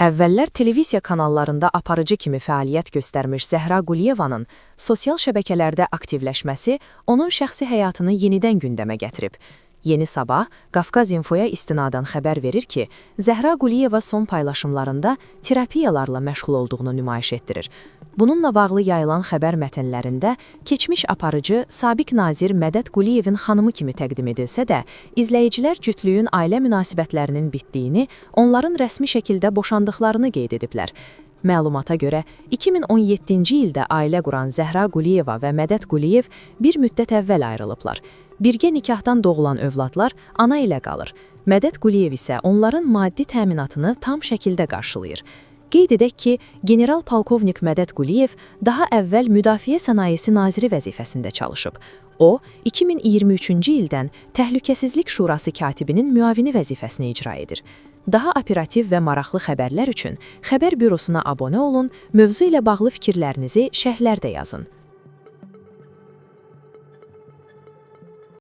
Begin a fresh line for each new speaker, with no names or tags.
Əvvəllər televiziya kanallarında aparıcı kimi fəaliyyət göstərmiş Zəhra Quliyevanın sosial şəbəkələrdə aktivləşməsi onun şəxsi həyatını yenidən gündəmə gətirib. Yeni Sabah, Qafqaz İnfoya istinadən xəbər verir ki, Zəhra Quliyeva son paylaşımlarında terapiyalarla məşğul olduğunu nümayiş etdirir. Bununla bağlı yayılan xəbər mətnlərində keçmiş aparıcı Sabiq nazir Mədəd Quliyevin xanımı kimi təqdim edilsə də, izləyicilər cütlüyün ailə münasibətlərinin bitdiyini, onların rəsmi şəkildə boşandıqlarını qeyd ediblər. Məlumata görə, 2017-ci ildə ailə quran Zəhra Quliyeva və Mədəd Quliyev bir müddət əvvəl ayrılıblar. Birgə nikahdan doğulan övladlar ana ilə qalır. Mədəd Quliyev isə onların maddi təminatını tam şəkildə qarşılayır. Qeyd edək ki, general-polkovnik Mədəd Quliyev daha əvvəl Müdafiə Sənayesi Naziri vəzifəsində çalışıb. O, 2023-cü ildən Təhlükəsizlik Şurası katibinin müavini vəzifəsini icra edir. Daha operativ və maraqlı xəbərlər üçün xəbər bürosuna abunə olun, mövzu ilə bağlı fikirlərinizi şərhlərdə yazın.